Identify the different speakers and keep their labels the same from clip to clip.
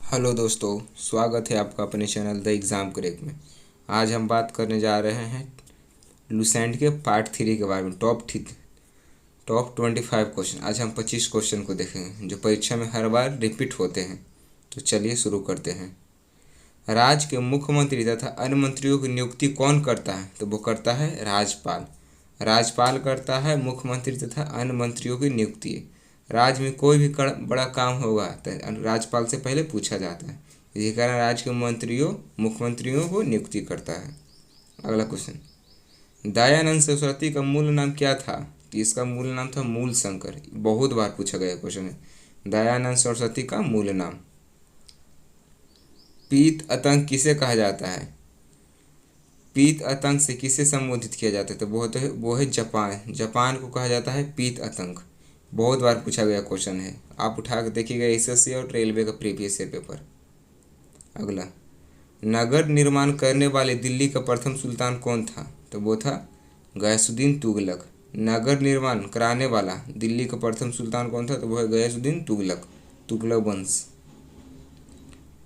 Speaker 1: Hello दोस्तों, स्वागत है आपका अपने चैनल द एग्ज़ाम क्रैक में। आज हम बात करने जा रहे हैं लुसेंट के पार्ट 3 के बारे में। Top 25 question. आज हम 25 क्वेश्चन को देखेंगे जो परीक्षा में हर बार रिपीट होते हैं। तो चलिए शुरू करते हैं। राज्य के मुख्यमंत्री तथा अन्य मंत्रियों की नियुक्ति कौन करता है? तो वो करता है राज्यपाल। राज्यपाल करता है मुख्यमंत्री तथा अन्य मंत्रियों की नियुक्ति। राज्य में कोई भी बड़ा काम होगा तो राज्यपाल से पहले पूछा जाता है। इसी कारण राज्य के मुख्यमंत्रियों को नियुक्ति करता है। अगला क्वेश्चन, दयानंद सरस्वती का मूल नाम क्या था? तो इसका मूल नाम था मूल शंकर। बहुत बार पूछा गया क्वेश्चन है। दयानंद सरस्वती का मूल नाम। पीत आतंक किसे कहा जाता है? पीत आतंक से किसे संबोधित किया जाता है? तो वो है जापान। जापान को कहा जाता है पीत आतंक। बहुत बार पूछा गया क्वेश्चन है। आप उठा कर देखिएगा एसएससी और रेलवे का प्रीवियस ईयर पेपर। अगला, नगर निर्माण करने वाले दिल्ली का प्रथम सुल्तान कौन था? तो वो था गयासुद्दीन तुगलक। नगर निर्माण कराने वाला दिल्ली का प्रथम सुल्तान कौन था? तो वो है गयासुद्दीन तुगलक, तुगलक वंश।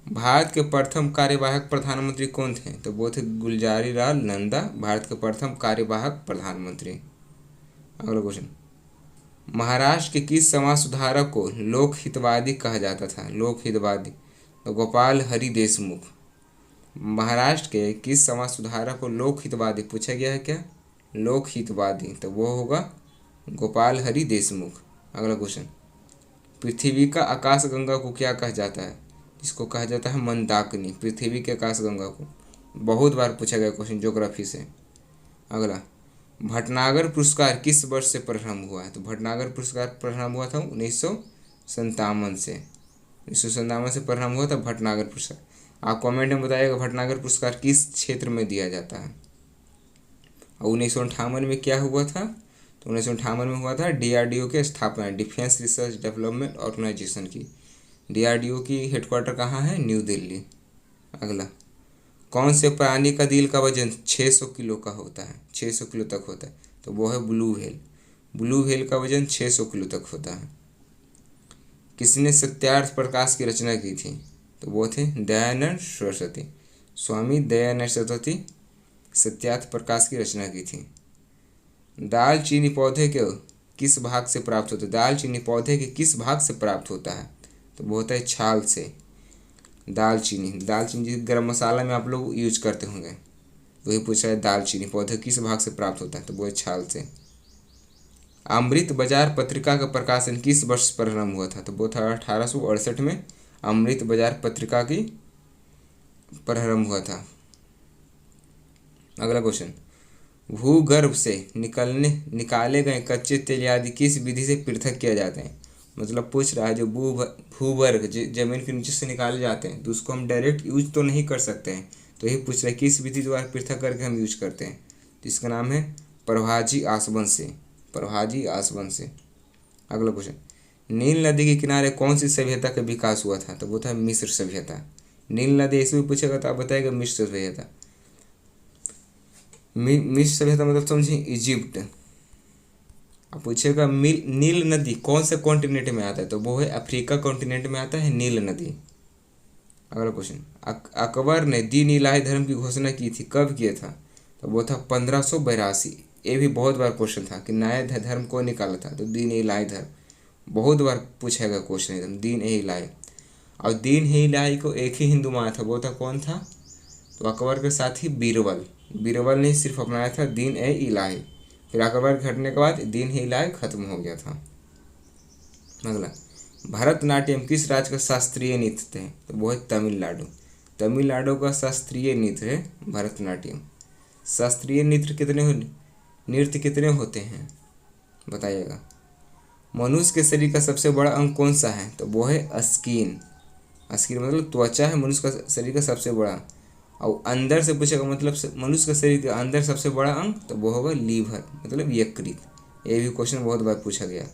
Speaker 1: भारत के प्रथम कार्यवाहक प्रधानमंत्री कौन थे? तो वो थे गुलजारी लाल नंदा, भारत के प्रथम कार्यवाहक प्रधानमंत्री। अगला क्वेश्चन, महाराष्ट्र के किस समाज सुधारक को लोक हितवादी कहा जाता था? लोक हितवादी तो गोपाल हरि देशमुख। महाराष्ट्र के किस समाज सुधारक को लोक हितवादी पूछा गया है क्या? लोक हितवादी तो वो होगा गोपाल हरि देशमुख। अगला क्वेश्चन, पृथ्वी का आकाशगंगा को क्या कहा जाता है? इसको कहा जाता है मंदाकिनी। पृथ्वी के आकाशगंगा को बहुत बार पूछा गया क्वेश्चन ज्योग्राफी से। अगला, भटनागर पुरस्कार किस वर्ष से प्रारंभ हुआ है? तो भटनागर पुरस्कार प्रारंभ हुआ था 1957 से। 1957 से प्रारंभ हुआ था भटनागर पुरस्कार। आप कमेंट में बताइएगा भटनागर पुरस्कार किस क्षेत्र में दिया जाता है। और 1958 में क्या हुआ था? तो 1958 में हुआ था डीआरडीओ की स्थापना, डिफेंस रिसर्च डेवलपमेंट ऑर्गेनाइजेशन की। डीआरडीओ की हेडक्वार्टर कहाँ है? न्यू दिल्ली। अगला, कौन से प्राणी का दिल का वजन 600 किलो का होता है? 600 किलो तक होता है। तो वो है ब्लू व्हेल। ब्लू व्हेल का वजन 600 किलो तक होता है। किसने सत्यार्थ प्रकाश की रचना की थी? तो वो थे दयानंद सरस्वती। स्वामी दयानंद सरस्वती सत्यार्थ प्रकाश की रचना की थी। दालचीनी पौधे के किस भाग से प्राप्त होता है? दालचीनी पौधे के किस भाग से प्राप्त होता है? तो वो होता है छाल से। दालचीनी गरम मसाला में आप लोग यूज करते होंगे, वही पूछा है दालचीनी पौधे किस भाग से प्राप्त होता है? तो वो है छाल से। अमृत बाजार पत्रिका का प्रकाशन किस वर्ष प्रारंभ हुआ था? तो वो था 1868 में अमृत बाजार पत्रिका की प्रारंभ हुआ था। अगला क्वेश्चन, भूगर्भ से निकाले गए कच्चे तेल आदि किस विधि से पृथक किया जाते हैं? मतलब पूछ रहा है जो भूवर्ग जमीन के नीचे से निकाले जाते हैं तो उसको हम डायरेक्ट यूज तो नहीं कर सकते हैं। तो यही पूछ रहा है किस विधि द्वारा पृथक करके हम यूज करते हैं। तो इसका नाम है प्रभाजी आसवन से। प्रभाजी आसवन से। अगला क्वेश्चन, नील नदी के किनारे कौन सी सभ्यता का विकास हुआ था? तो वो था मिस्र सभ्यता। नील नदी ऐसे भी पूछेगा तो आप बताएगा मिस्र सभ्यता। मिस्र सभ्यता मतलब समझिए इजिप्ट। अब पूछेगा नील नदी कौन से कॉन्टिनेंट में आता है? तो वो है अफ्रीका कॉन्टिनेंट में आता है नील नदी। अगला क्वेश्चन, अकबर ने दीन इलाही धर्म की घोषणा की थी, कब किया था? तो वो था 1582। ये भी बहुत बार क्वेश्चन था कि नया धर्म को निकाला था? तो दीन इलाही धर्म बहुत बार पूछा गया क्वेश्चन एकदम, दीन ए इलाही। और दीन ए इलाही को एक ही हिंदू माना था, वो था कौन था? तो अकबर के साथ ही बीरबल ने सिर्फ अपनाया था दीन ए इलाही। फिर अकबर घटने के बाद दीन ही इलाही खत्म हो गया था। अगला, भरतनाट्यम किस राज्य का शास्त्रीय नृत्य है? तो वो है तमिलनाडु। तमिलनाडु का शास्त्रीय नृत्य है भरतनाट्यम। शास्त्रीय नृत्य कितने होते हैं बताइएगा। मनुष्य के शरीर का सबसे बड़ा अंग कौन सा है? तो वो है स्किन। स्किन मतलब त्वचा है मनुष्य का शरीर का सबसे बड़ा। और अंदर से पूछेगा मतलब मनुष्य का शरीर के अंदर सबसे बड़ा अंग, तो वो होगा लीवर मतलब यकृत। ये भी क्वेश्चन बहुत बार पूछा गया।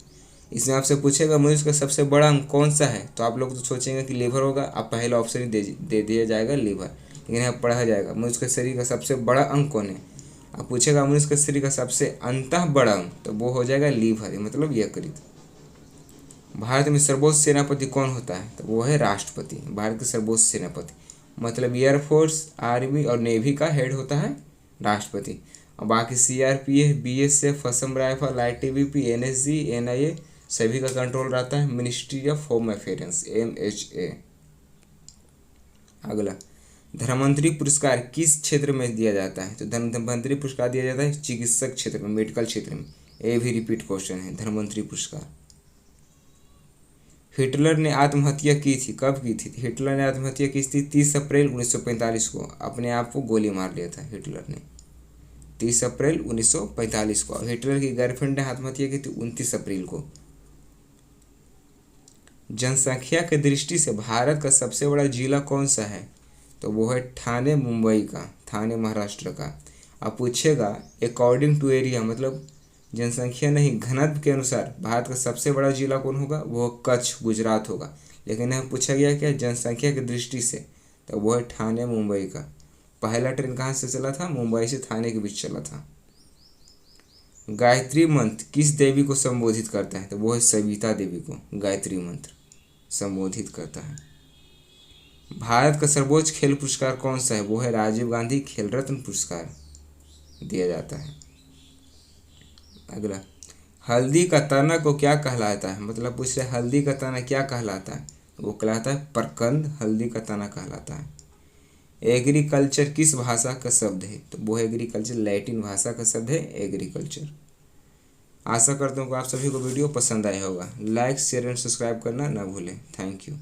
Speaker 1: इसमें आपसे पूछेगा मनुष्य का सबसे बड़ा अंग कौन सा है, तो आप लोग तो सोचेंगे कि लीवर होगा। आप पहला ऑप्शन ही दे दिया जाएगा लीवर, लेकिन यहाँ पढ़ा जाएगा मनुष्य के शरीर का सबसे बड़ा अंग कौन है। आप पूछेगा मनुष्य के शरीर का सबसे अंतः बड़ा अंग, तो वो हो जाएगा लीवर मतलब यकृत। भारत में सर्वोच्च सेनापति कौन होता है? तो वो है राष्ट्रपति। भारत के सर्वोच्च सेनापति मतलब एयरफोर्स, आर्मी और नेवी का हेड होता है राष्ट्रपति। और बाकी CRPF, BSF, Assam rifle, ITBP, NSG, NIA सभी का कंट्रोल रहता है ministry of home affairs, MHA. अगला, धर्ममंत्री पुरस्कार किस क्षेत्र में दिया जाता है? तो धर्ममंत्री पुरस्कार दिया जाता है चिकित्सक क्षेत्र में, मेडिकल क्षेत्र में। ये भी रिपीट क्वेश्चन है, धर्ममंत्री पुरस्कार। हिटलर ने आत्महत्या की थी, कब की थी? हिटलर ने आत्महत्या की थी 30 अप्रैल 1945 को। अपने आप को गोली मार लिया था हिटलर ने 30 अप्रैल 1945 को। हिटलर की गर्लफ्रेंड ने आत्महत्या की थी 29 अप्रैल को। जनसंख्या की दृष्टि से भारत का सबसे बड़ा जिला कौन सा है? तो वो है ठाणे, मुंबई का, ठाणे महाराष्ट्र का। अब पूछेगा अकॉर्डिंग टू एरिया, मतलब जनसंख्या नहीं, घनत्व के अनुसार भारत का सबसे बड़ा जिला कौन होगा? वो कच्छ, गुजरात होगा। लेकिन यहाँ पूछा गया क्या जनसंख्या की दृष्टि से, तो वो है ठाणे, मुंबई का। पहला ट्रेन कहाँ से चला था? मुंबई से ठाणे के बीच चला था। गायत्री मंत्र किस देवी को संबोधित करता है? तो वो है सविता देवी को गायत्री मंत्र संबोधित करता है। भारत का सर्वोच्च खेल पुरस्कार कौन सा है? वो है राजीव गांधी खेल रत्न पुरस्कार दिया जाता है। अगला, हल्दी का तना को क्या कहलाता है? मतलब पूछ रहे हल्दी का तना क्या कहलाता है? वो कहलाता है प्रकंद, हल्दी का तना कहलाता है। एग्रीकल्चर किस भाषा का शब्द है? तो वो एग्रीकल्चर लैटिन भाषा का शब्द है एग्रीकल्चर। आशा करता हूँ कि आप सभी को वीडियो पसंद आया होगा। लाइक, शेयर एंड सब्सक्राइब करना ना भूलें। Thank you.